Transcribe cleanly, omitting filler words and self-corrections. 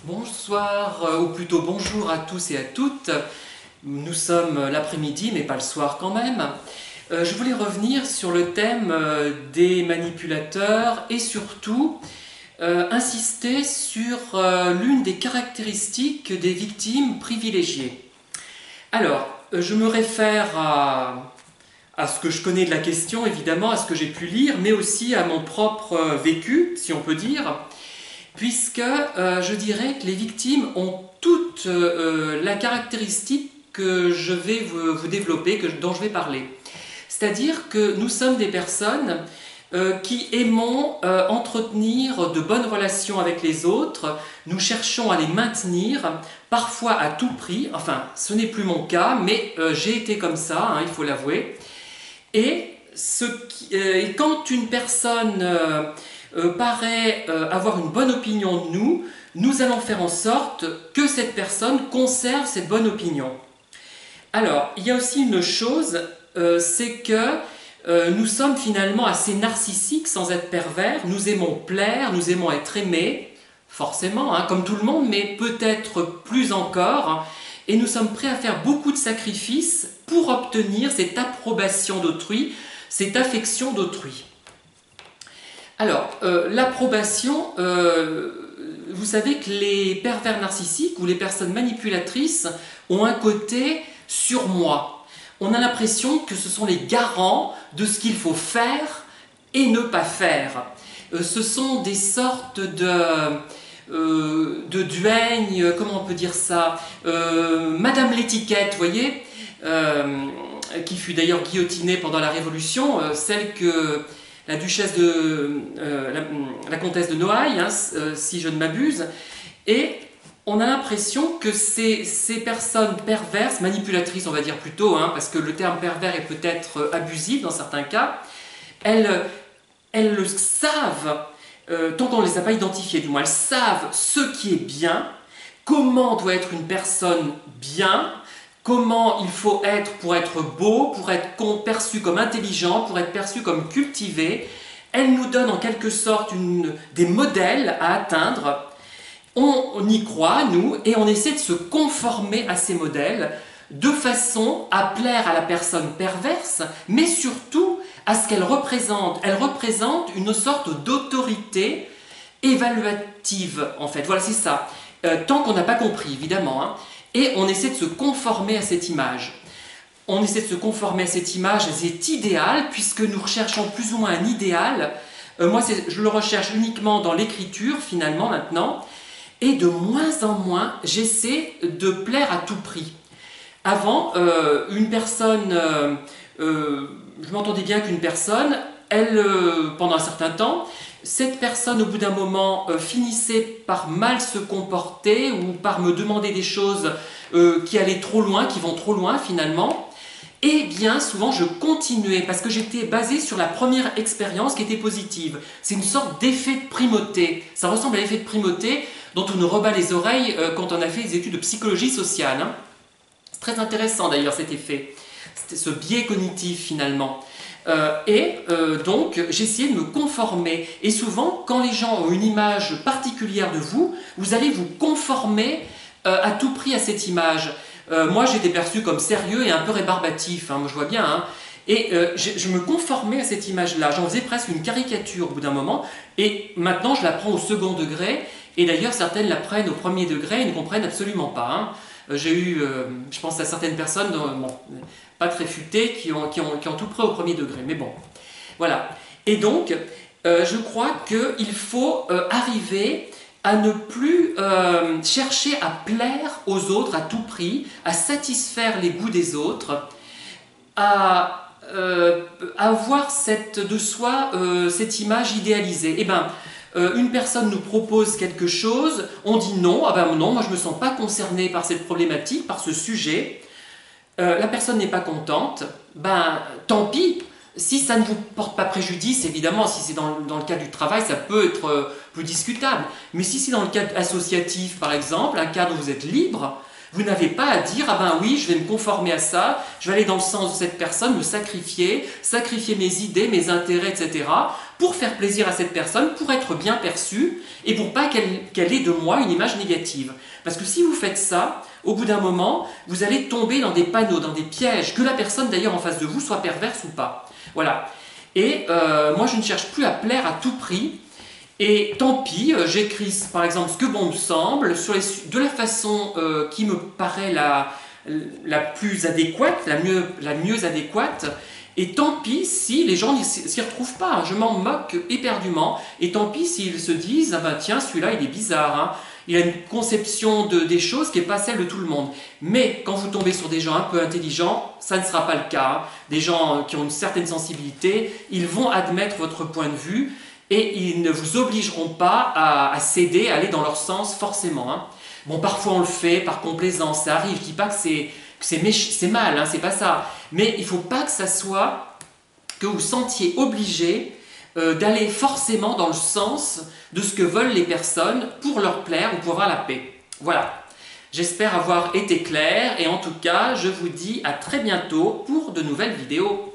Bonsoir, ou plutôt bonjour à tous et à toutes. Nous sommes l'après-midi, mais pas le soir quand même. Je voulais revenir sur le thème des manipulateurs et surtout insister sur l'une des caractéristiques des victimes privilégiées. Alors, je me réfère à ce que je connais de la question, évidemment, à ce que j'ai pu lire, mais aussi à mon propre vécu, si on peut dire, puisque je dirais que les victimes ont toute la caractéristique que je vais vous développer, dont je vais parler. C'est-à-dire que nous sommes des personnes qui aimons entretenir de bonnes relations avec les autres, nous cherchons à les maintenir, parfois à tout prix, enfin ce n'est plus mon cas, mais j'ai été comme ça, hein, il faut l'avouer. Et quand une personne paraît avoir une bonne opinion de nous, nous allons faire en sorte que cette personne conserve cette bonne opinion. Alors, il y a aussi une chose, c'est que nous sommes finalement assez narcissiques sans être pervers, nous aimons plaire, nous aimons être aimés, forcément, hein, comme tout le monde, mais peut-être plus encore, et nous sommes prêts à faire beaucoup de sacrifices pour obtenir cette approbation d'autrui, cette affection d'autrui. Alors, l'approbation, vous savez que les pervers narcissiques ou les personnes manipulatrices ont un côté surmoi. On a l'impression que ce sont les garants de ce qu'il faut faire et ne pas faire. Ce sont des sortes de duègnes, comment on peut dire ça, Madame l'étiquette, vous voyez, qui fut d'ailleurs guillotinée pendant la Révolution, celle que la duchesse de la comtesse de Noailles, hein, si je ne m'abuse, et on a l'impression que ces personnes perverses, manipulatrices on va dire plutôt, hein, parce que le terme pervers est peut-être abusif dans certains cas, elles le savent, tant qu'on ne les a pas identifiées du moins, elles savent ce qui est bien, comment doit être une personne bien, comment il faut être pour être beau, pour être perçu comme intelligent, pour être perçu comme cultivé. Elle nous donne en quelque sorte des modèles à atteindre. On y croit, nous, et on essaie de se conformer à ces modèles de façon à plaire à la personne perverse, mais surtout à ce qu'elle représente. Elle représente une sorte d'autorité évaluative, en fait. Voilà, c'est ça. Tant qu'on n'a pas compris, évidemment, hein. Et on essaie de se conformer à cette image. On essaie de se conformer à cette image, à cet idéal, puisque nous recherchons plus ou moins un idéal. Moi, je le recherche uniquement dans l'écriture, finalement, maintenant. Et de moins en moins, j'essaie de plaire à tout prix. Avant, une personne, je m'entendais bien qu'une personne, elle, pendant un certain temps, cette personne, au bout d'un moment, finissait par mal se comporter ou par me demander des choses qui allaient trop loin, qui vont trop loin finalement. Et bien souvent, je continuais parce que j'étais basé sur la première expérience qui était positive. C'est une sorte d'effet de primauté. Ça ressemble à l'effet de primauté dont on nous rebat les oreilles quand on a fait des études de psychologie sociale. Hein. C'est très intéressant d'ailleurs cet effet, ce biais cognitif finalement. Donc j'essayais de me conformer, et souvent quand les gens ont une image particulière de vous, vous allez vous conformer à tout prix à cette image. Moi j'étais perçu comme sérieux et un peu rébarbatif, hein, je vois bien, hein, et je me conformais à cette image-là, j'en faisais presque une caricature au bout d'un moment, et maintenant je la prends au second degré, et d'ailleurs certaines la prennent au premier degré et ne comprennent absolument pas. Hein. J'ai eu, je pense à certaines personnes, bon, pas très futées, qui ont tout pris au premier degré. Mais bon, voilà. Et donc, je crois qu'il faut arriver à ne plus chercher à plaire aux autres à tout prix, à satisfaire les goûts des autres, à avoir de soi cette image idéalisée. Eh bien, une personne nous propose quelque chose, on dit non, ah ben non, moi je ne me sens pas concerné par cette problématique, par ce sujet, la personne n'est pas contente, ben tant pis, si ça ne vous porte pas préjudice, évidemment, si c'est dans le cadre du travail, ça peut être plus discutable, mais si c'est dans le cadre associatif par exemple, un cadre où vous êtes libre, vous n'avez pas à dire « Ah ben oui, je vais me conformer à ça, je vais aller dans le sens de cette personne, me sacrifier mes idées, mes intérêts, etc. pour faire plaisir à cette personne, pour être bien perçue et pour pas qu'elle ait de moi une image négative. Parce que si vous faites ça, au bout d'un moment, vous allez tomber dans des panneaux, dans des pièges, que la personne d'ailleurs en face de vous soit perverse ou pas. Voilà. Et moi je ne cherche plus à plaire à tout prix. Et tant pis, j'écris par exemple ce que bon me semble, de la façon qui me paraît la plus adéquate, la mieux adéquate. Et tant pis si les gens ne s'y retrouvent pas, hein. Je m'en moque éperdument. Et tant pis s'ils se disent, ah ben tiens, celui-là il est bizarre, hein. Il a une conception des choses qui n'est pas celle de tout le monde. Mais quand vous tombez sur des gens un peu intelligents, ça ne sera pas le cas, hein. Des gens qui ont une certaine sensibilité, ils vont admettre votre point de vue et ils ne vous obligeront pas à céder, à aller dans leur sens forcément, hein. Bon, parfois on le fait par complaisance, ça arrive, je ne dis pas que c'est mal, hein, c'est pas ça. Mais il ne faut pas que ça soit, que vous sentiez obligé d'aller forcément dans le sens de ce que veulent les personnes pour leur plaire ou pour avoir la paix. Voilà. J'espère avoir été clair et en tout cas, je vous dis à très bientôt pour de nouvelles vidéos.